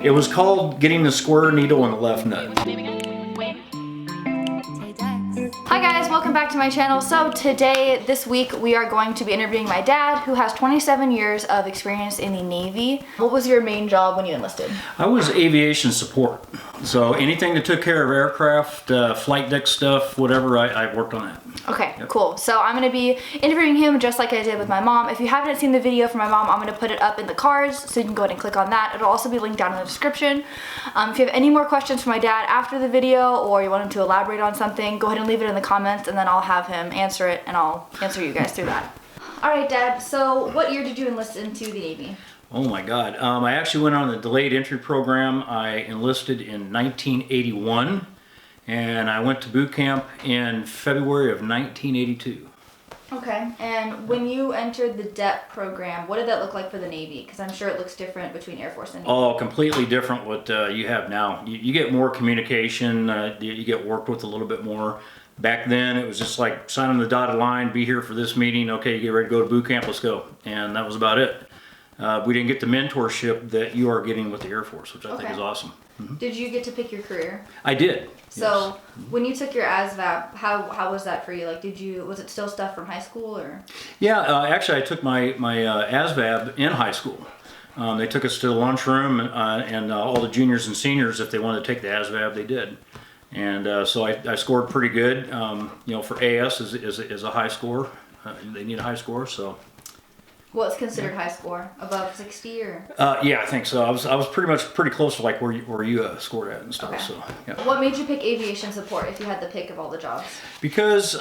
It was called Getting the Square Needle in the Left Nut. Hi guys, welcome back to my channel. So today, this week, we are going to be interviewing my dad, who has 27 years of experience in the Navy. What was your main job when you enlisted? I was aviation support. So anything that took care of aircraft, flight deck stuff, whatever, I worked on that. Okay, cool. So I'm going to be interviewing him just like I did with my mom. If you haven't seen the video from my mom, I'm going to put it up in the cards, so you can go ahead and click on that. It'll also be linked down in the description. If you have any more questions for my dad after the video, or you want him to elaborate on something, go ahead and leave it in the comments, and then I'll have him answer it, and I'll answer you guys through that. All right, Dad, so what year did you enlist into the Navy? Oh my God. I actually went on the delayed entry program. I enlisted in 1981, and I went to boot camp in February of 1982. Okay, and when you entered the DEP program, what did that look like for the Navy? Because I'm sure it looks different between Air Force and Navy. Oh, completely different what you have now. You get more communication, you get worked with a little bit more. Back then, it was just like sign on the dotted line, be here for this meeting, okay, you get ready to go to boot camp, let's go. And that was about it. We didn't get the mentorship that you are getting with the Air Force, which I think is awesome. Mm-hmm. Did you get to pick your career? I did. So when you took your ASVAB, how was that for you? Like, was it still stuff from high school or? Yeah, actually I took my ASVAB in high school. They took us to the lunchroom and all the juniors and seniors, if they wanted to take the ASVAB, they did. And so I scored pretty good. You know, for AS is a high score. They need a high score, so. What's considered high score? Above 60 or? Yeah, I think so. I was pretty close to like where you scored at and stuff. Okay. So yeah. What made you pick aviation support if you had the pick of all the jobs? Because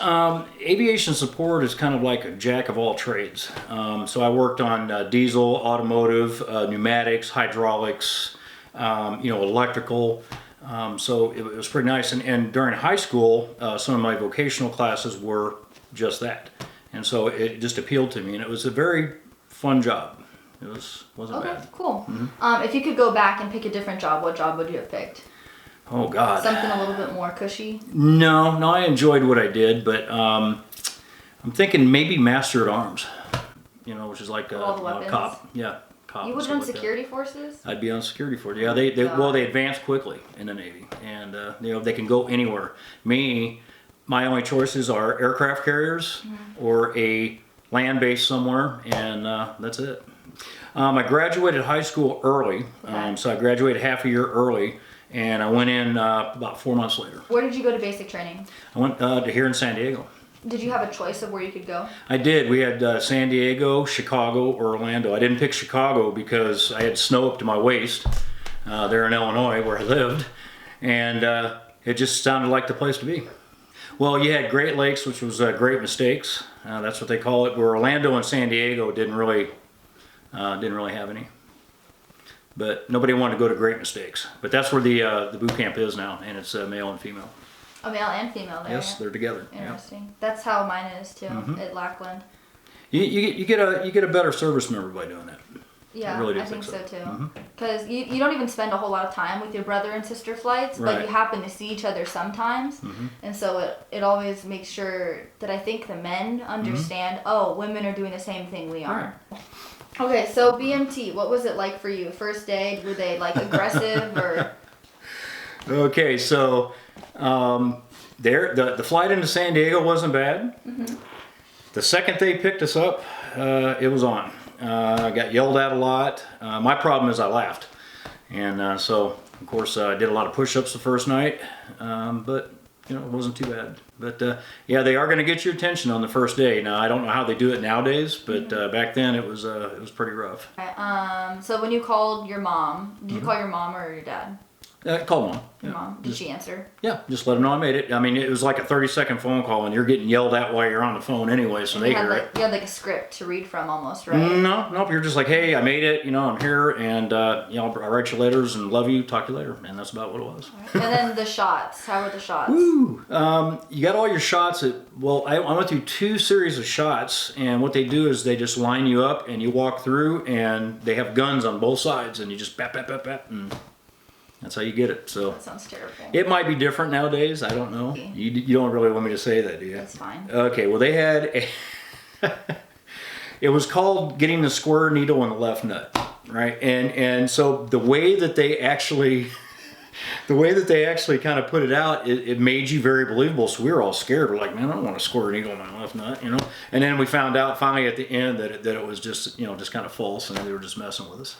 aviation support is kind of like a jack of all trades. So I worked on diesel, automotive, pneumatics, hydraulics, you know, electrical. So it was pretty nice. And during high school, some of my vocational classes were just that. And so it just appealed to me, and it was a very fun job. It wasn't bad. Okay, cool. Mm-hmm. If you could go back and pick a different job, what job would you have picked? Oh God. Something a little bit more cushy? No, I enjoyed what I did, but I'm thinking maybe Master at Arms. You know, which is like a cop. Yeah, cop. You would have done security forces? I'd be on security force. Yeah, they advance quickly in the Navy, and you know, they can go anywhere. My only choices are aircraft carriers or a land base somewhere, and that's it. I graduated high school early, so I graduated half a year early, and I went in about 4 months later. Where did you go to basic training? I went to here in San Diego. Did you have a choice of where you could go? I did. We had San Diego, Chicago, or Orlando. I didn't pick Chicago because I had snow up to my waist there in Illinois where I lived, and it just sounded like the place to be. Well, you had Great Lakes, which was Great Mistakes. That's what they call it. Where Orlando and San Diego didn't really have any. But nobody wanted to go to Great Mistakes. But that's where the boot camp is now, and it's male and female. A male and female there. Yes, they're together. Interesting. Yeah. That's how mine is too at Lackland. You get a better service member by doing that. Yeah, I think so too. Because Mm-hmm. you don't even spend a whole lot of time with your brother and sister flights, but you happen to see each other sometimes. And so it always makes sure that I think the men understand, oh, women are doing the same thing we are. Right. Okay, so BMT, what was it like for you? First day, were they like aggressive or? Okay, so the flight into San Diego wasn't bad. The second they picked us up, it was on. I got yelled at a lot. My problem is I laughed. And so, of course, I did a lot of push-ups the first night, but, you know, it wasn't too bad. But, yeah, they are going to get your attention on the first day. Now, I don't know how they do it nowadays, but back then it was pretty rough. Okay, so when you called your mom, did you call your mom or your dad? Call Mom. Your mom. Did she answer? Yeah, just let them know I made it. I mean, it was like a 30-second phone call, and you're getting yelled at while you're on the phone anyway, so they hear it. You had like a script to read from almost, right? Nope. You're just like, hey, I made it. You know, I'm here, and you know, I write you letters and love you. Talk to you later, and that's about what it was. Right. And then the shots. How were the shots? Woo! You got all your shots at. Well, I went through 2 series of shots, and what they do is they just line you up, and you walk through, and they have guns on both sides, and you just bap, and. That's how you get it. So that sounds terrible. It might be different nowadays. I don't know. You don't really want me to say that, do you? That's fine. Okay. Well, they had a. It was called Getting the Square Needle in the Left Nut. right? And so the way that they actually kind of put it out, it made you very believable. So we were all scared. We're like, man, I don't want to score a needle in my left nut, you know. And then we found out finally at the end that it was just, you know, just kind of false, and they were just messing with us.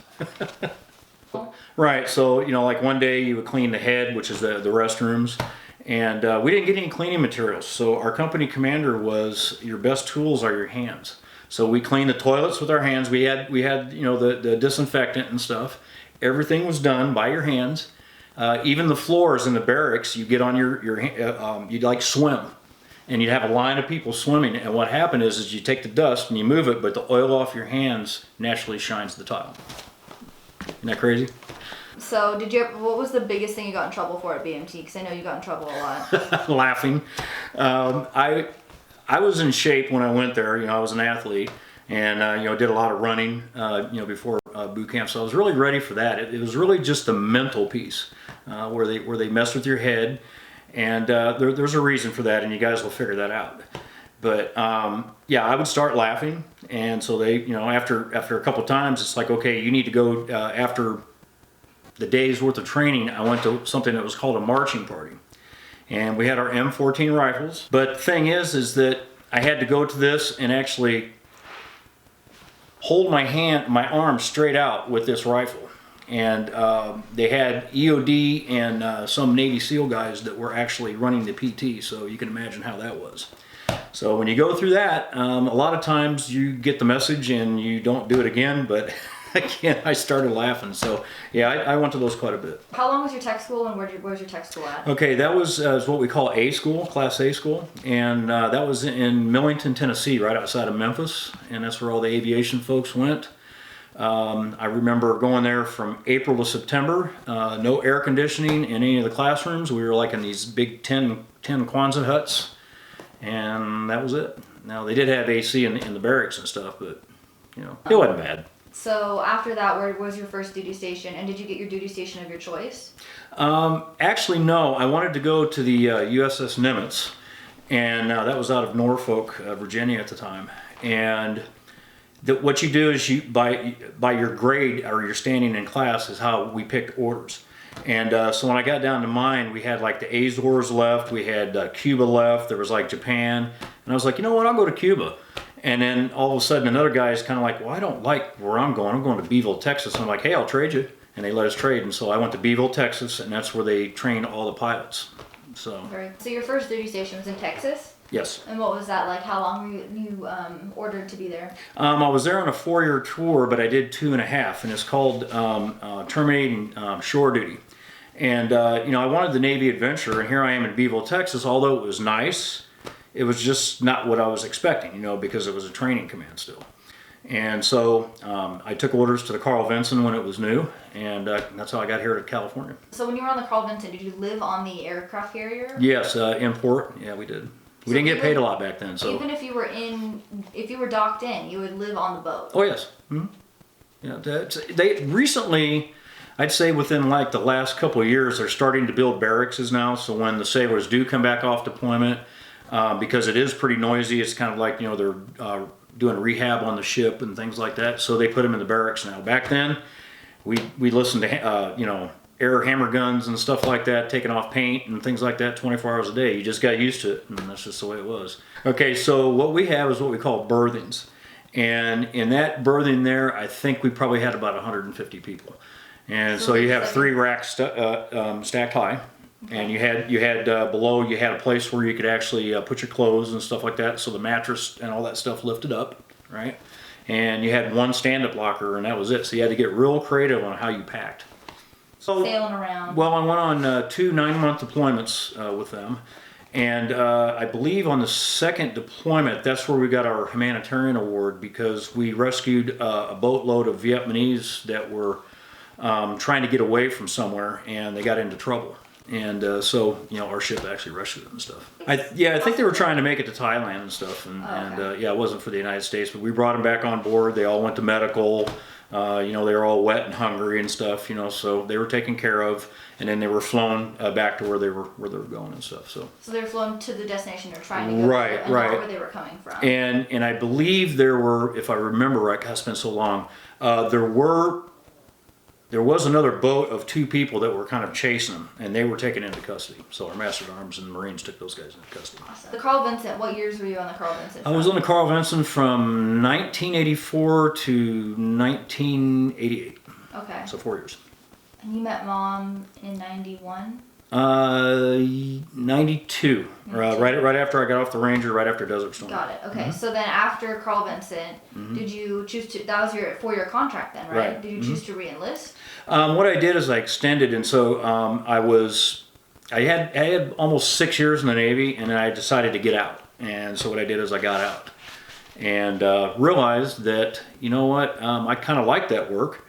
Right. So, you know, like one day you would clean the head, which is the restrooms, and we didn't get any cleaning materials. So our company commander was, your best tools are your hands. So we cleaned the toilets with our hands. We had you know, the disinfectant and stuff. Everything was done by your hands. Even the floors in the barracks, you get on you'd like swim, and you'd have a line of people swimming. And what happened is you take the dust and you move it, but the oil off your hands naturally shines the tile. Isn't that crazy? So what was the biggest thing you got in trouble for at BMT? Because I know you got in trouble a lot. Laughing. I was in shape when I went there. You know, I was an athlete, and you know, did a lot of running. You know, before boot camp, so I was really ready for that. It was really just a mental piece where they mess with your head, and there's a reason for that, and you guys will figure that out. But yeah, I would start laughing, and so they, you know, after a couple times, it's like, okay, you need to go. After the day's worth of training, I went to something that was called a marching party, and we had our M14 rifles. But the thing is that I had to go to this and actually hold my arm straight out with this rifle, and they had EOD and some Navy SEAL guys that were actually running the PT, so you can imagine how that was. So when you go through that, a lot of times you get the message and you don't do it again, but again, I started laughing. So yeah, I went to those quite a bit. How long was your tech school, and where was your tech school at? Okay, that was what we call A school, Class A school, and that was in Millington, Tennessee, right outside of Memphis, and that's where all the aviation folks went. I remember going there from April to September, no air conditioning in any of the classrooms. We were like in these big 10 Quonset huts, and that was it. Now, they did have AC in the barracks and stuff, but, you know, it wasn't bad. So after that, where was your first duty station, and did you get your duty station of your choice? Actually, no. I wanted to go to the USS Nimitz, and that was out of Norfolk, Virginia at the time. And what you do is by your grade or your standing in class is how we picked orders. And so when I got down to mine, we had like the Azores left, we had Cuba left, there was like Japan, and I was like, you know what, I'll go to Cuba. And then all of a sudden another guy is kind of like, well, I don't like where I'm going to Beeville, Texas. And I'm like, hey, I'll trade you. And they let us trade. And so I went to Beeville, Texas, and that's where they trained all the pilots. So your first duty station was in Texas? Yes. And what was that like? How long were you ordered to be there? I was there on a 4-year tour, but I did 2.5, and it's called terminating shore duty. And you know, I wanted the Navy adventure, and here I am in Beeville, Texas. Although it was nice, it was just not what I was expecting, you know, because it was a training command still. And so I took orders to the Carl Vinson when it was new, and that's how I got here to California. So when you were on the Carl Vinson, did you live on the aircraft carrier? Yes, import. Yeah, we did. We didn't get paid a lot back then. So even if you were docked in, you would live on the boat. Oh yes. Mm-hmm. Yeah, they recently, I'd say within like the last couple of years, they're starting to build barracks now. So when the sailors do come back off deployment, because it is pretty noisy, it's kind of like, you know, they're doing rehab on the ship and things like that. So they put them in the barracks now. Back then, we listened to you know, air hammer guns and stuff like that, taking off paint and things like that 24 hours a day. You just got used to it, and that's just the way it was. Okay, so what we have is what we call berthings. And in that berthing there, I think we probably had about 150 people. And so you have 3 racks stacked high. Okay. And you had below, you had a place where you could actually put your clothes and stuff like that, so the mattress and all that stuff lifted up, right? And you had 1 stand-up locker, and that was it. So you had to get real creative on how you packed. So, sailing around. Well, I went on 2 9-month deployments with them, and I believe on the 2nd deployment, that's where we got our humanitarian award, because we rescued a boatload of Vietnamese that were trying to get away from somewhere, and they got into trouble. And so, you know, our ship actually rescued them and stuff. I think they were trying to make it to Thailand and stuff, and yeah, it wasn't for the United States, but we brought them back on board. They all went to medical. You know, they were all wet and hungry and stuff, you know, so they were taken care of, and then they were flown back to where they were going and stuff. So they were flown to the destination they're trying to go to, and not where they were coming from. And I believe there were, if I remember right, God, it's been so long, there were there was another boat of 2 people that were kind of chasing them, and they were taken into custody. So our Master of Arms and the Marines took those guys into custody. Awesome. The Carl Vincent, what years were you on the Carl Vincent? I was on the Carl Vinson from 1984 to 1988. Okay. So 4 years. And you met Mom in 91? 92. Right after I got off the Ranger, right after Desert Storm. Got it. Okay. So then after Carl Vincent, did you choose to, that was your 4-year contract then, right? Did you choose to re-enlist? What I did is I extended, and so I had almost 6 years in the Navy, and then I decided to get out. And so what I did is I got out and realized that, you know what, I kind of liked that work.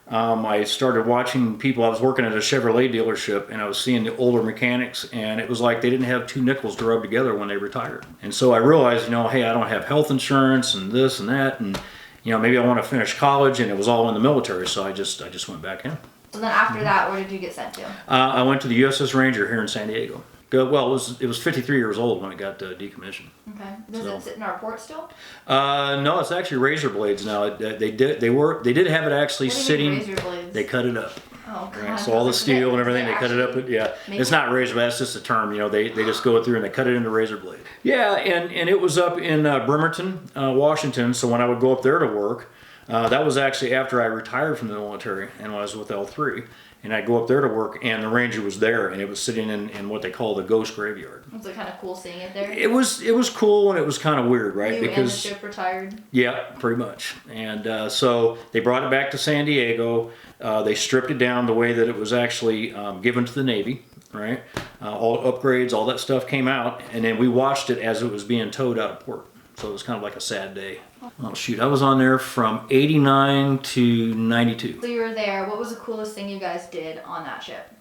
I started watching people. I was working at a Chevrolet dealership, and I was seeing the older mechanics, and it was like they didn't have 2 nickels to rub together when they retired. And so I realized, you know, hey, I don't have health insurance and this and that, and you know, maybe I want to finish college, and it was all in the military, so I just went back in. So then after that, where did you get sent to? I went to the USS Ranger here in San Diego. Well, it was 53 years old when it got decommissioned. Okay. Does it sit in our port still? No, it's actually razor blades now. They did have it actually sitting. Razor blades? They cut it up. Oh, God. Right, so all the steel and everything, they cut it up. Yeah, it's not razor, that's just a term. You know, they just go through and they cut it into razor blade. Yeah, and it was up in Bremerton, Washington. So when I would go up there to work, that was actually after I retired from the military and I was with L3. And I'd go up there to work, and the Ranger was there, and it was sitting in what they call the ghost graveyard. Was it kind of cool seeing it there? It was cool, and it was kind of weird, right? You and the ship retired? Yeah, pretty much. And so they brought it back to San Diego. They stripped it down the way that it was actually given to the Navy, right? All upgrades, all that stuff came out, and then we watched it as it was being towed out of port. So it was kind of like a sad day. Oh shoot, I was on there from 89 to 92. So you were there. What was the coolest thing you guys did on that ship?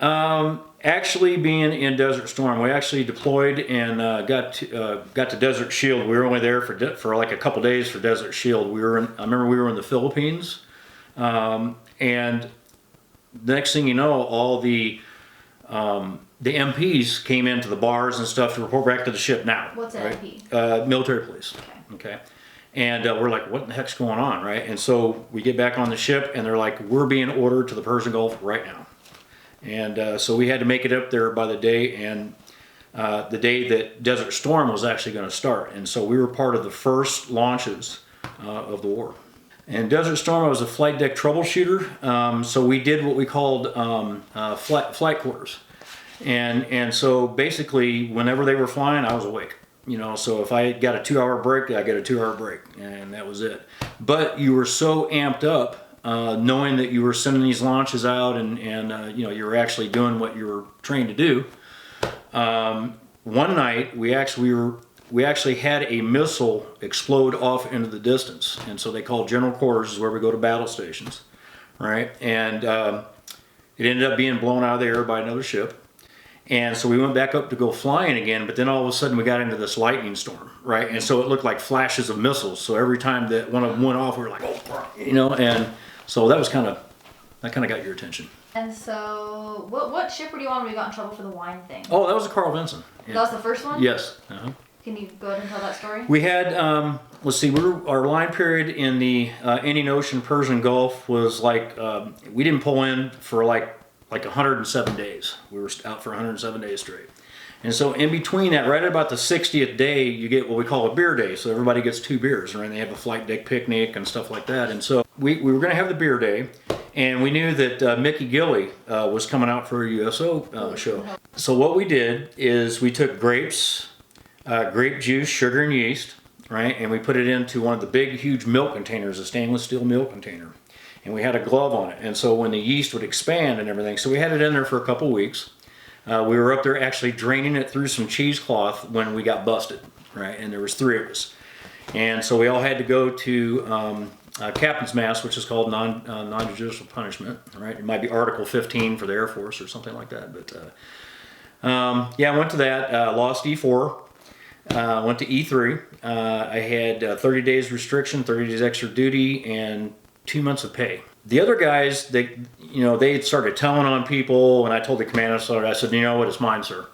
Actually being in Desert Storm, we actually deployed and got to Desert Shield. We were only there for like a couple days for Desert Shield. I remember we were in the Philippines, and the next thing you know, all the MPs came into the bars and stuff to report back to the ship now. What's an MP? Military police. Okay. And we're like, what the heck's going on, right? And so we get back on the ship, and they're like, we're being ordered to the Persian Gulf right now. And so we had to make it up there by the day, and the day that Desert Storm was actually going to start. And so we were part of the first launches of the war. And Desert Storm, I was a flight deck troubleshooter. So we did what we called flight quarters. And so basically, whenever they were flying, I was awake. You know, so if I got a 2-hour break, I get a 2-hour break, and that was it. But you were so amped up, knowing that you were sending these launches out, and you know, you were actually doing what you were trained to do. One night, we actually had a missile explode off into the distance, and so they called general quarters, is where we go to battle stations, right? And it ended up being blown out of the air by another ship. And so we went back up to go flying again, but then all of a sudden we got into this lightning storm, right? And so it looked like flashes of missiles. So every time that one of them went off, we were like, oh, you know, and so that kind of got your attention. And so, what ship were you on when you got in trouble for the wine thing? Oh, that was a Carl Vinson. Yeah. That was the first one? Yes. Can you go ahead and tell that story? We had, let's see, our line period in the Indian Ocean, Persian Gulf was like, we didn't pull in for like 107 days. We were out for 107 days straight. And so in between that, right at about the 60th day, you get what we call a beer day. So everybody gets 2 beers, right? And they have a flight deck picnic and stuff like that. And so we were going to have the beer day, and we knew that Mickey Gilley was coming out for a USO show. So what we did is we took grapes, grape juice, sugar, and yeast, right? And we put it into one of the big, huge milk containers, a stainless steel milk container. And we had a glove on it, and so when the yeast would expand and everything, so we had it in there for a couple weeks. We were up there actually draining it through some cheesecloth when we got busted, right? And there was 3 of us, and so we all had to go to captain's mast, which is called non-judicial punishment, right? It might be Article 15 for the Air Force or something like that, but yeah, I went to that. Lost E4. Went to E3. I had 30 days restriction, 30 days extra duty, and 2 months of pay. The other guys, they had started telling on people, and I told the commanding sergeant, I said, you know what, it's mine, sir.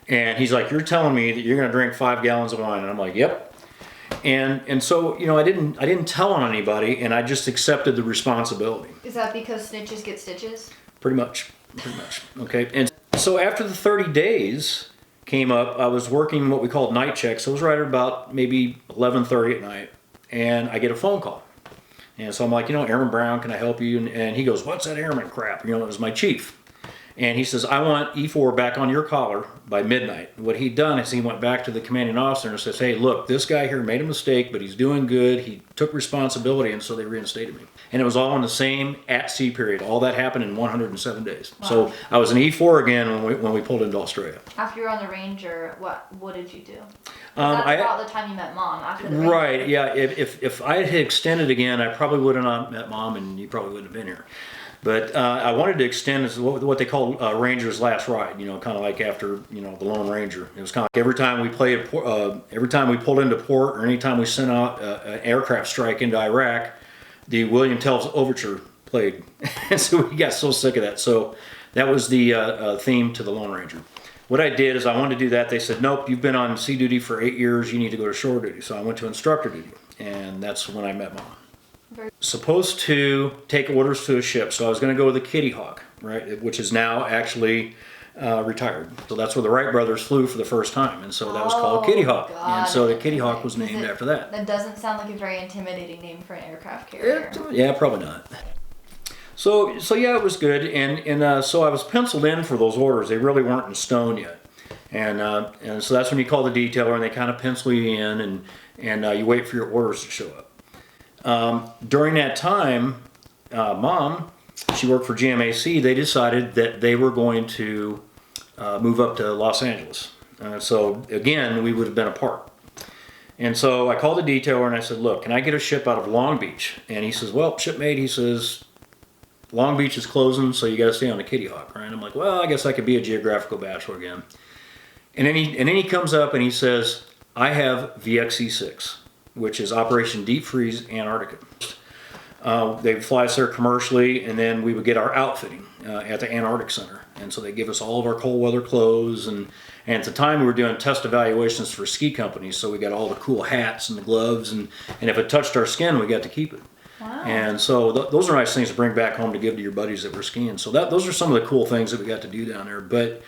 And he's like, you're telling me that you're going to drink 5 gallons of wine? And I'm like, yep. And so, you know, I didn't tell on anybody, and I just accepted the responsibility. Is that because snitches get stitches? Pretty much. Okay. And so after the 30 days came up, I was working what we called night checks. So it was right at about maybe 11:30 at night, and I get a phone call. And so I'm like, you know, Airman Brown, can I help you? And he goes, what's that airman crap? You know, it was my chief. And he says, I want E4 back on your collar by midnight. What he'd done is he went back to the commanding officer and says, hey, look, this guy here made a mistake, but he's doing good. He took responsibility, and so they reinstated me. And it was all in the same at-sea period. All that happened in 107 days. Wow. So I was an E4 again when we pulled into Australia. After you were on the Ranger, what did you do? That's about the time you met Mom, after the Ranger. Right, yeah. If I had extended again, I probably would have not met Mom, and you probably wouldn't have been here. But I wanted to extend what they call Ranger's last ride. You know, kind of like after, you know, the Lone Ranger. It was kind of like every time we pulled into port, or anytime we sent out an aircraft strike into Iraq, the William Tell's Overture played, and so we got so sick of that. So that was the theme to the Lone Ranger. What I did is I wanted to do that. They said, nope, you've been on sea duty for 8 years. You need to go to shore duty. So I went to instructor duty, and that's when I met Mom. Supposed to take orders to a ship, so I was going to go with the Kitty Hawk, right, which is now actually retired. So that's where the Wright brothers flew for the first time, and so that was called Kitty Hawk. And so the Kitty Hawk was named after that. That doesn't sound like a very intimidating name for an aircraft carrier. Yeah, probably not. So yeah, it was good, and so I was penciled in for those orders. They really weren't in stone yet, and so that's when you call the detailer, and they kind of pencil you in, and you wait for your orders to show up. During that time, Mom, she worked for GMAC. They decided that they were going to move up to Los Angeles. So again, we would have been apart. And so I called the detailer and I said, look, can I get a ship out of Long Beach? And he says, well, shipmate, he says, Long Beach is closing, so you got to stay on the Kitty Hawk, right? I'm like, well, I guess I could be a geographical bachelor again. And then he comes up and he says, I have VXE6. Which is Operation Deep Freeze Antarctica. They fly us there commercially, and then we would get our outfitting at the Antarctic Center. And so they give us all of our cold weather clothes, and at the time we were doing test evaluations for ski companies, so we got all the cool hats and the gloves, and if it touched our skin, we got to keep it. Wow. And so those are nice things to bring back home to give to your buddies that were skiing. So those are some of the cool things that we got to do down there. But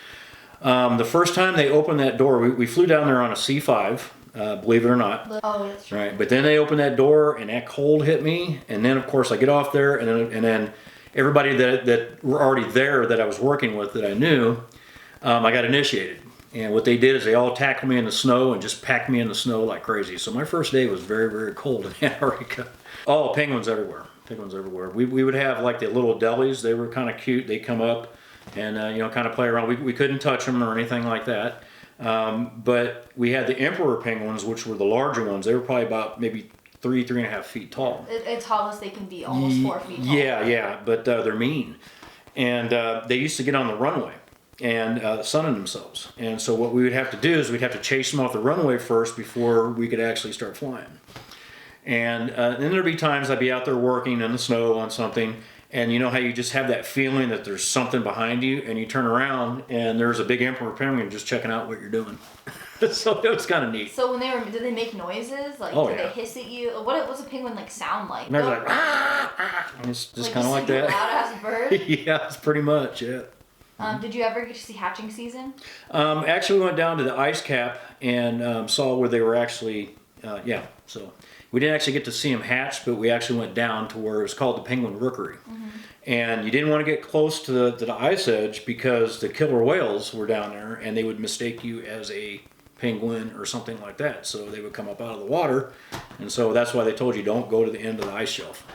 the first time they opened that door, we flew down there on a C5. Believe it or not. Oh, that's true. Right, but then they opened that door and that cold hit me, and then of course I get off there, and then everybody that were already there that I was working with that I knew, I got initiated. And what they did is they all tackled me in the snow and just packed me in the snow like crazy. So my first day was very, very cold in Antarctica. Oh, penguins everywhere. Penguins everywhere. We would have like the little delis. They were kind of cute. They come up and you know, kind of play around. We couldn't touch them or anything like that. But we had the emperor penguins, which were the larger ones. They were probably about maybe 3.5 feet tall. As tall as they can be, almost 4 feet tall. Yeah, but they're mean. And they used to get on the runway and sunning themselves. And so what we would have to do is we'd have to chase them off the runway first before we could actually start flying. And then there'd be times I'd be out there working in the snow on something, and you know how you just have that feeling that there's something behind you, and you turn around and there's a big emperor penguin just checking out what you're doing. So it was kind of neat. So when did they make noises? Like, did they hiss at you? What's a penguin like sound like? And they're like, ah, ah. And it's just kind of like that. Loud as a bird? Yeah, it's pretty much, yeah. Did you ever get to see hatching season? Actually, we went down to the ice cap and saw where they were actually, so we didn't actually get to see them hatch, but we actually went down to where it was called the Penguin Rookery. Mm-hmm. And you didn't want to get close to the ice edge because the killer whales were down there and they would mistake you as a penguin or something like that. So they would come up out of the water. And so that's why they told you don't go to the end of the ice shelf.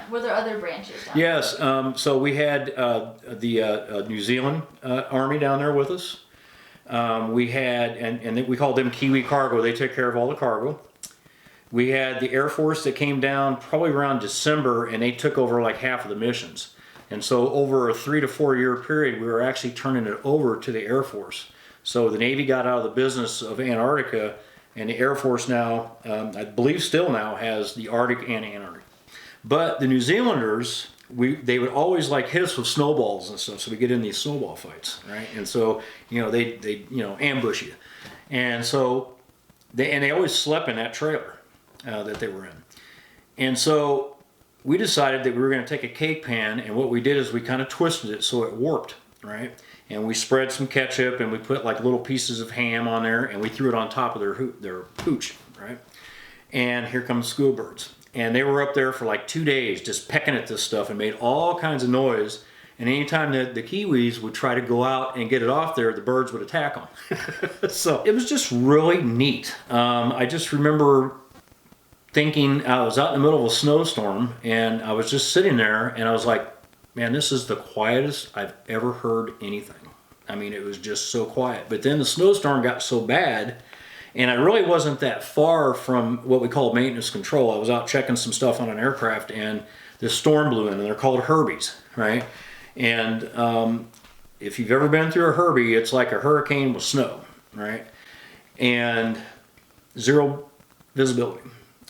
Were there other branches down Yes. So we had the New Zealand Army down there with us. We had, and we called them Kiwi Cargo. They took care of all the cargo. We had the Air Force that came down probably around December, and they took over like half of the missions. And so over a 3 to 4 year period, we were actually turning it over to the Air Force. So the Navy got out of the business of Antarctica, and the Air Force now, I believe still now, has the Arctic and Antarctic. But the New Zealanders, they would always like hit us with snowballs and stuff, so we get in these snowball fights, right? And so, they ambush you. And so, they always slept in that trailer. that they were in. And so we decided that we were going to take a cake pan, and what we did is we kind of twisted it so it warped, right? And we spread some ketchup, and we put like little pieces of ham on there, and we threw it on top of their pooch, right? And here come the schoolbirds. And they were up there for like 2 days just pecking at this stuff and made all kinds of noise. And anytime that the Kiwis would try to go out and get it off there, the birds would attack them. So it was just really neat. I just remember thinking, I was out in the middle of a snowstorm, and I was just sitting there, and I was like, man, this is the quietest I've ever heard anything. I mean, it was just so quiet. But then the snowstorm got so bad, and I really wasn't that far from what we call maintenance control. I was out checking some stuff on an aircraft, and this storm blew in, and they're called Herbies, right? And if you've ever been through a Herbie, it's like a hurricane with snow, right? And zero visibility.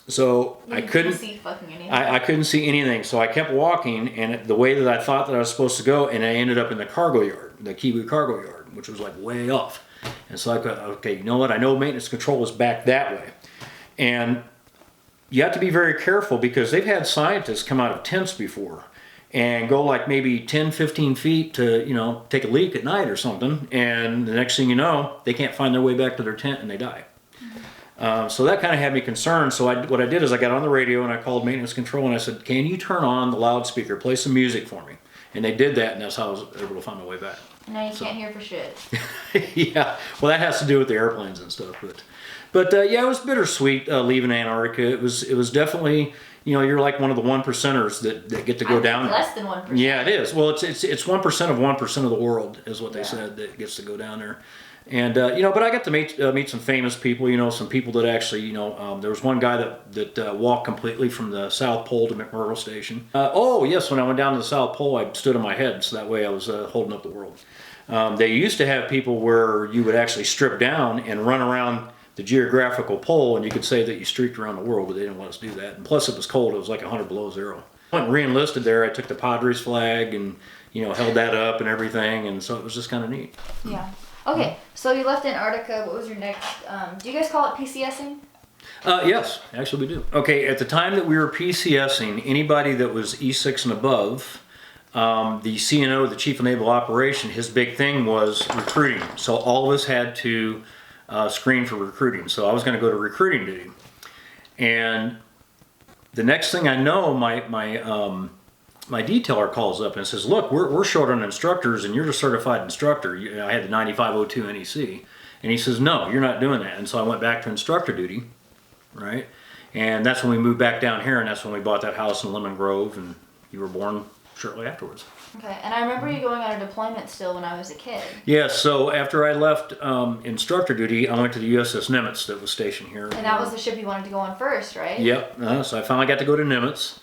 So I couldn't see fucking anything. I couldn't see anything. So I kept walking, and the way that I thought that I was supposed to go, and I ended up in the cargo yard, the Kiwi cargo yard, which was like way off. And so I thought, okay, you know what? I know maintenance control is back that way. And you have to be very careful, because they've had scientists come out of tents before and go like maybe 10, 15 feet to, you know, take a leak at night or something. And the next thing you know, they can't find their way back to their tent and they die. So that kind of had me concerned. So what I did is I got on the radio and I called maintenance control and I said, can you turn on the loudspeaker, play some music for me? And they did that, and that's how I was able to find my way back. Now you can't hear for shit. Yeah, well, that has to do with the airplanes and stuff. But yeah, it was bittersweet leaving Antarctica. It was definitely, you know, you're like one of the 1%ers that get to go down there. Less than 1%. Yeah, it is. Well, it's 1% of 1% of the world is what they said that gets to go down there. And you know, but I got to meet some famous people. You know, some people that actually, you know, there was one guy that walked completely from the South Pole to McMurdo Station. Oh yes, when I went down to the South Pole, I stood on my head, so that way I was holding up the world. They used to have people where you would actually strip down and run around the geographical pole, and you could say that you streaked around the world, but they didn't want us to do that. And plus, it was cold; it was like 100 below zero. I went and re-enlisted there. I took the Padres flag and, you know, held that up and everything, and so it was just kind of neat. Yeah. Okay, so you left Antarctica. What was your next? Do you guys call it PCSing? Yes, actually we do. Okay, at the time that we were PCSing, anybody that was E6 and above, the CNO, the Chief of Naval Operation, his big thing was recruiting. So all of us had to screen for recruiting. So I was going to go to recruiting duty. And the next thing I know, my detailer calls up and says, look, we're short on instructors, and you're a certified instructor. I had the 9502 NEC. And he says, no, you're not doing that. And so I went back to instructor duty, right? And that's when we moved back down here, and that's when we bought that house in Lemon Grove, and you were born shortly afterwards. Okay, and I remember you going on a deployment still when I was a kid. Yeah, so after I left instructor duty, I went to the USS Nimitz that was stationed here. And that was the ship you wanted to go on first, right? Yep, so I finally got to go to Nimitz.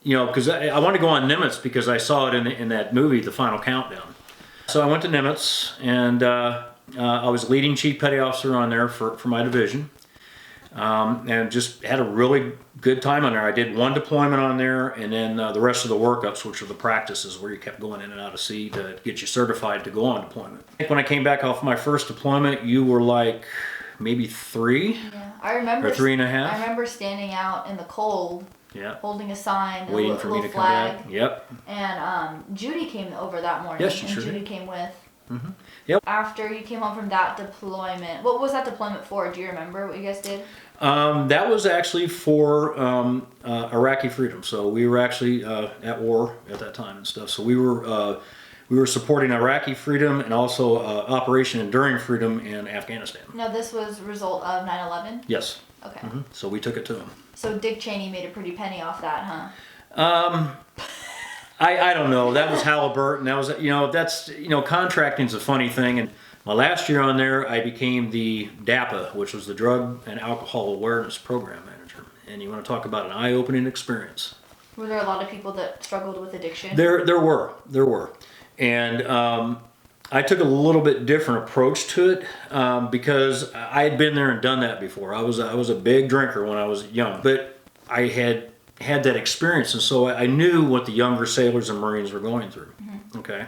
You know, because I wanted to go on Nimitz because I saw it in that movie, The Final Countdown. So I went to Nimitz, and I was leading chief petty officer on there for my division, and just had a really good time on there. I did one deployment on there, and then the rest of the workups, which are the practices where you kept going in and out of sea to get you certified to go on deployment. I think when I came back off my first deployment, you were like maybe 3, yeah, I remember, or 3.5. I remember standing out in the cold. Yeah. Holding a sign, waiting for me to come back. Yep. And Judy came over that morning. Yes, she and sure Judy did. came with. Mm-hmm. Yep. After you came home from that deployment, what was that deployment for? Do you remember what you guys did? That was actually for Iraqi freedom. So we were actually at war at that time and stuff. So we were supporting Iraqi freedom and also Operation Enduring Freedom in Afghanistan. Now this was a result of 9/11? Yes. Okay. Mm-hmm. So we took it to them. So Dick Cheney made a pretty penny off that, huh? I don't know. That was Halliburton. That was, you know, that's, you know, contracting's a funny thing. And my last year on there, I became the DAPA, which was the Drug and Alcohol Awareness Program Manager. And you want to talk about an eye-opening experience. Were there a lot of people that struggled with addiction? There were. And I took a little bit different approach to it because I had been there and done that before. I was a big drinker when I was young, but I had that experience, and so I knew what the younger sailors and Marines were going through. Mm-hmm. Okay,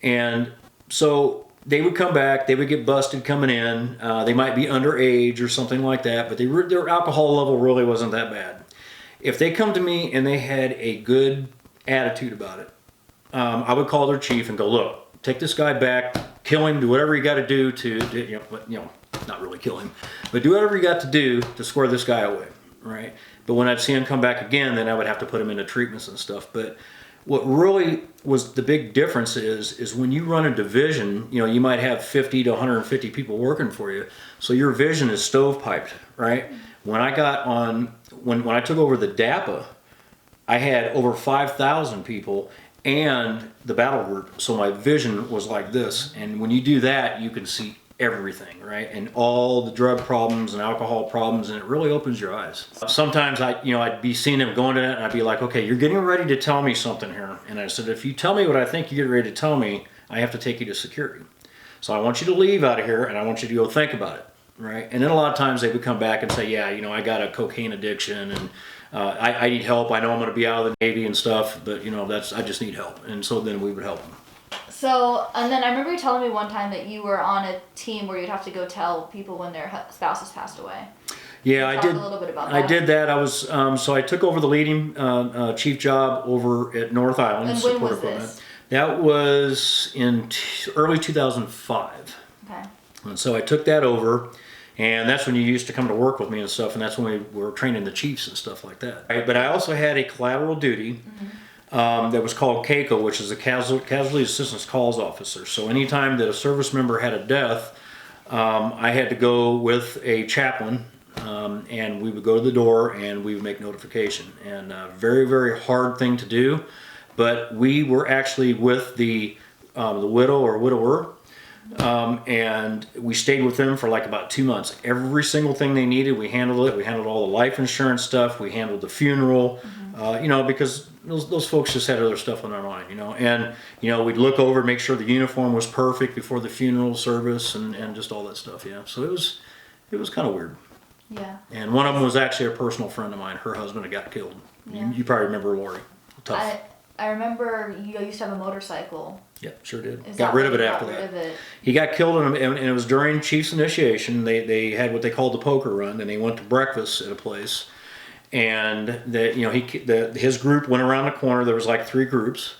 and so they would come back, they would get busted coming in. They might be underage or something like that, but their alcohol level really wasn't that bad. If they come to me and they had a good attitude about it, I would call their chief and go, look, take this guy back, kill him, do whatever you got to do to not really kill him, but do whatever you got to do to square this guy away, right? But when I'd see him come back again, then I would have to put him into treatments and stuff. But what really was the big difference is when you run a division, you might have 50 to 150 people working for you. So your vision is stovepiped, right? When I got on, when I took over the DAPA, I had over 5,000 people and the battle group. So my vision was like this. And when you do that, you can see everything, right? And all the drug problems and alcohol problems, and it really opens your eyes. Sometimes I'd be seeing them going to that, and I'd be like, okay, you're getting ready to tell me something here. And I said, if you tell me what I think you're getting ready to tell me, I have to take you to security. So I want you to leave out of here, and I want you to go think about it, right? And then a lot of times they would come back and say, yeah, I got a cocaine addiction, and I need help. I know I'm going to be out of the Navy and stuff, but I just need help. And so then we would help them. So, and then I remember you telling me one time that you were on a team where you'd have to go tell people when their spouses passed away. Yeah, I did. A little bit about that. I did that. I was so I took over the leading chief job over at North Island. And when was this? That was in early 2005. Okay. And so I took that over, and that's when you used to come to work with me and stuff, and that's when we were training the chiefs and stuff like that. Right? But I also had a collateral duty. That was called CACO, which is a Casualty Assistance Calls Officer. So anytime that a service member had a death, I had to go with a chaplain, and we would go to the door and we would make notification. And very, very hard thing to do, but we were actually with the widow or widower, and we stayed with them for like about 2 months. Every single thing they needed, we handled it. We handled all the life insurance stuff. We handled the funeral, because those folks just had other stuff on their mind, and we'd look over, make sure the uniform was perfect before the funeral service, and just all that stuff. Yeah, so it was kind of weird. Yeah. And one of them was actually a personal friend of mine. Her husband had got killed. Yeah. You probably remember Lori. Tough. I remember you used to have a motorcycle. Yeah, sure did. Is got that rid of when it you after got rid that. of it? He got killed, and it was during Chief's initiation. They had what they called the poker run, and they went to breakfast at a place. And his group went around the corner. There was like 3 groups.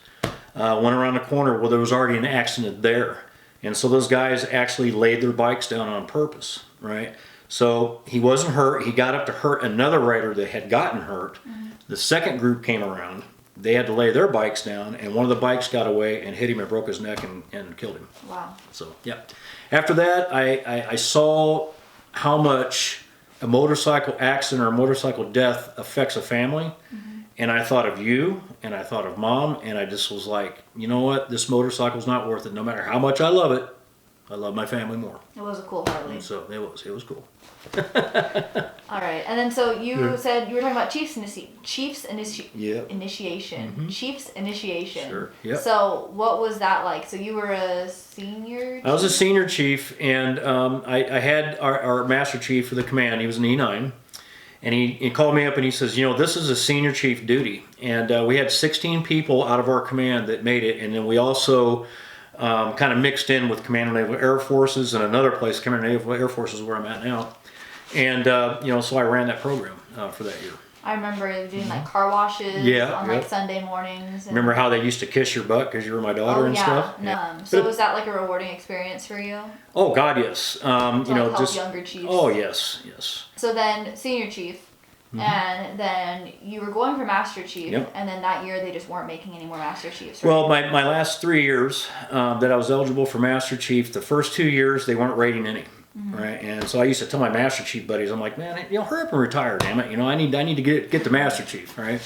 Went around the corner. Well, there was already an accident there, and so those guys actually laid their bikes down on purpose, right? So he wasn't hurt. He got up to hurt another rider that had gotten hurt. Mm-hmm. The second group came around. They had to lay their bikes down, and one of the bikes got away and hit him and broke his neck and killed him. Wow. So yeah. After that, I saw how much a motorcycle accident or a motorcycle death affects a family. Mm-hmm. And I thought of you, and I thought of Mom, and I just was like, you know what? This motorcycle's not worth it. No matter how much I love it, I love my family more. It was a cool Harley. And so it was cool. All right, and then so you said you were talking about Chiefs initiation. Mm-hmm. Chiefs initiation. Sure. Yep. So what was that like? So you were a senior chief? I was a senior chief, and I had our master chief for the command. He was an E9, and he called me up and he says, this is a senior chief duty, and we had 16 people out of our command that made it, and then we also kind of mixed in with Command of Naval Air Forces and another place, Command of Naval Air Forces, where I'm at now. And, so I ran that program for that year. I remember doing like car washes on like Sunday mornings. Remember how they used to kiss your butt because you were my daughter and stuff? No. So was that like a rewarding experience for you? Oh, God, yes. Help younger chiefs? Oh, yes. So then senior chief. Mm-hmm. And then you were going for Master Chief, and then that year they just weren't making any more Master Chiefs, right? Well, my last 3 years that I was eligible for Master Chief, the first 2 years they weren't rating any, right? And so I used to tell my Master Chief buddies, I'm like, man, hurry up and retire, damn it! I need to get the Master Chief, right?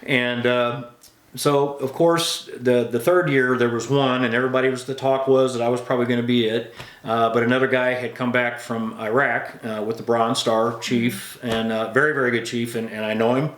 And so of course the third year there was one, and the talk was that I was probably going to be it, but another guy had come back from Iraq with the Bronze Star Chief, and very, very good chief, and I know him,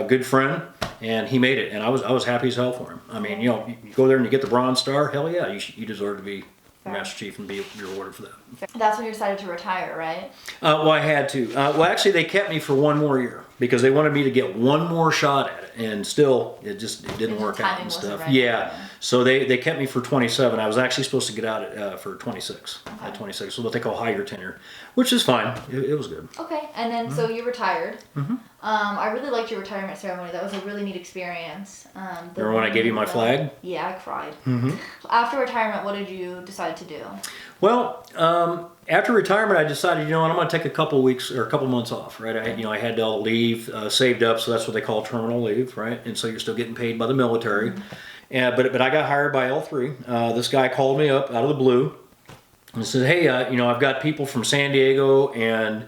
good friend, and he made it, and I was happy as hell for him. I mean, you go there and you get the Bronze Star, hell yeah, you deserve to be Master Chief and be rewarded for that. That's when you decided to retire, right? Well, I had to. Well, actually, they kept me for one more year. because they wanted me to get one more shot at it, and still it didn't work out timing and wasn't stuff. right. Yeah, so they kept me for 27. I was actually supposed to get out for 26. Okay. At 26, so what they call higher tenure, which is fine. It was good. Okay, and then so you retired. I really liked your retirement ceremony. That was a really neat experience. Remember when I gave you my flag? Yeah, I cried. After retirement, what did you decide to do? Well, after retirement, I decided, I'm going to take a couple weeks or a couple months off, right? I had all the leave saved up, so that's what they call terminal leave, right? And so you're still getting paid by the military. But I got hired by L3. This guy called me up out of the blue and said, hey, I've got people from San Diego and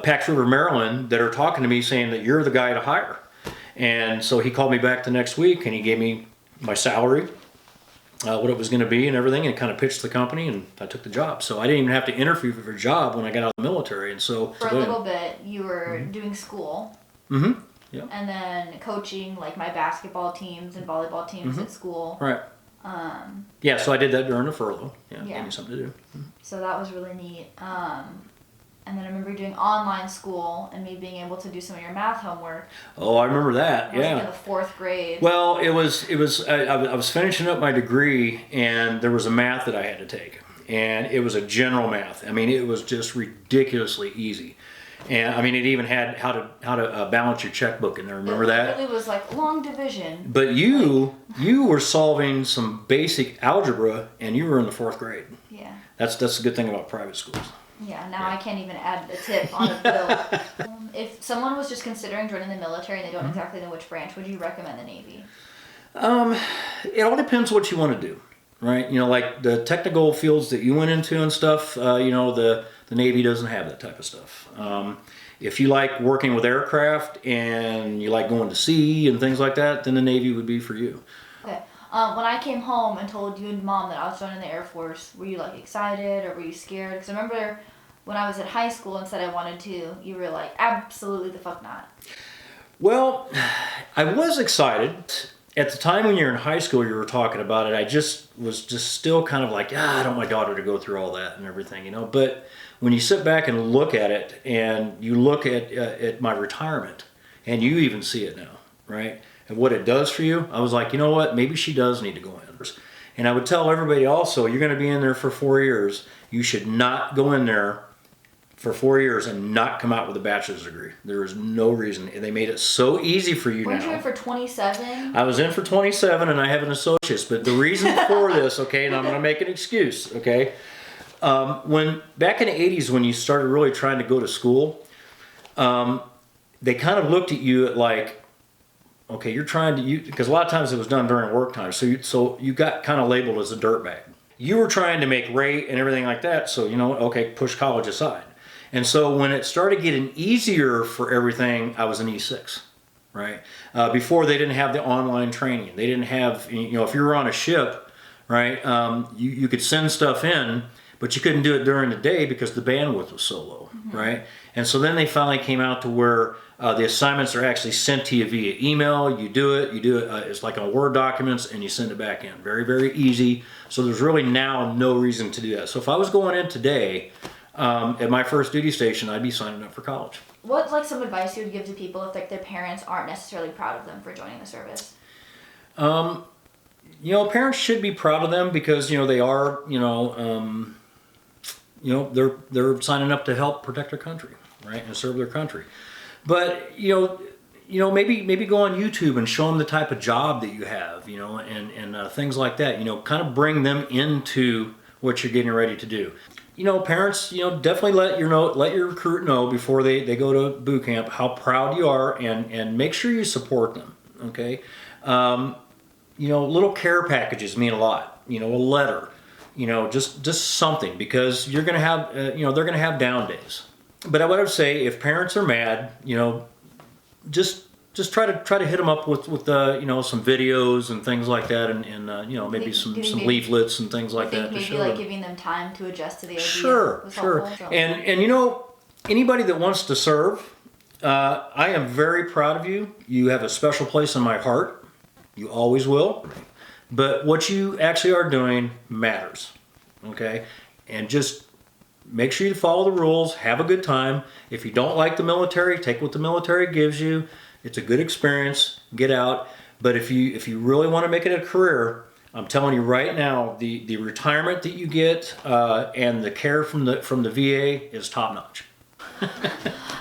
Pax River, Maryland that are talking to me saying that you're the guy to hire. And so he called me back the next week and he gave me my salary, what it was going to be and everything, and kind of pitched the company, and I took the job. So I didn't even have to interview for a job when I got out of the military. And so for a little bit, you were doing school. Yeah. And then coaching like my basketball teams and volleyball teams at school. Right. Yeah, so I did that during the furlough. Yeah, gave me something to do. So that was really neat. And then I remember doing online school and me being able to do some of your math homework. Oh, I remember that. I was like in the 4th grade. Well, I was finishing up my degree, and there was a math that I had to take, and it was a general math. I mean, it was just ridiculously easy. And I mean, it even had how to balance your checkbook in there. Remember that? It really was like long division. But you were solving some basic algebra, and you were in the 4th grade. Yeah. That's the good thing about private schools. Yeah. Now I can't even add a tip on a bill. If someone was just considering joining the military and they don't exactly know which branch, would you recommend the Navy? It all depends what you want to do, right? Like the technical fields that you went into and stuff. The Navy doesn't have that type of stuff. If you like working with aircraft and you like going to sea and things like that, then the Navy would be for you. Okay. When I came home and told you and Mom that I was joining the Air Force, were you like excited or were you scared? Because I remember when I was in high school and said I wanted to, you were like, absolutely the fuck not. Well, I was excited. At the time when you're in high school, you were talking about it, I was still kind of like, I don't want my daughter to go through all that and everything, But when you sit back and look at it, and you look at my retirement, and you even see it now, right? And what it does for you, I was like, you know what? Maybe she does need to go in. And I would tell everybody also, you're going to be in there for 4 years. You should not go in there for 4 years and not come out with a bachelor's degree. There is no reason. They made it so easy for you now. Weren't you in for 27? I was in for 27 and I have an associate's. But the reason for this, okay, and I'm going to make an excuse, okay? When back in the 80s, when you started really trying to go to school, they kind of looked at you at like, okay, you're trying to, because a lot of times it was done during work time, so you got kind of labeled as a dirtbag. You were trying to make rate and everything like that, so okay, push college aside. And so when it started getting easier for everything, I was an E6, right? Before they didn't have the online training. They didn't have, if you were on a ship, right, you could send stuff in, but you couldn't do it during the day because the bandwidth was so low, right? And so then they finally came out to where the assignments are actually sent to you via email. You do it, it's like on Word documents, and you send it back in. Very, very easy. So there's really now no reason to do that. So if I was going in today, at my first duty station, I'd be signing up for college. What's like some advice you would give to people if like their parents aren't necessarily proud of them for joining the service? Parents should be proud of them because, they are, they're signing up to help protect their country, right, and serve their country. But maybe go on YouTube and show them the type of job that you have, and things like that. Kind of bring them into what you're getting ready to do. Parents, definitely let your recruit know before they go to boot camp how proud you are, and make sure you support them. Okay, little care packages mean a lot. A letter. Just something, because you're gonna have, they're gonna have down days. But what I would say, if parents are mad, just try to hit them up with some videos and things like that, and maybe some leaflets and things like that. Maybe like giving them time to adjust to the idea. Sure. And anybody that wants to serve, I am very proud of you. You have a special place in my heart. You always will. But what you actually are doing matters, okay? And just make sure you follow the rules, have a good time. If you don't like the military, take what the military gives you. It's a good experience, get out. But if you really want to make it a career, I'm telling you right now, the retirement that you get and the care from the VA is top notch.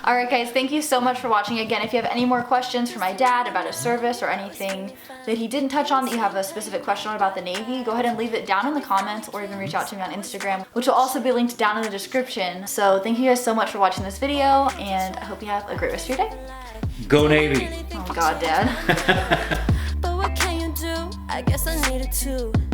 All right, guys, thank you so much for watching. Again, if you have any more questions for my dad about his service or anything that he didn't touch on that you have a specific question on about the Navy, go ahead and leave it down in the comments or even reach out to me on Instagram, which will also be linked down in the description. So thank you guys so much for watching this video, and I hope you have a great rest of your day. Go Navy! Oh God, Dad. But what can you do? I guess I needed to.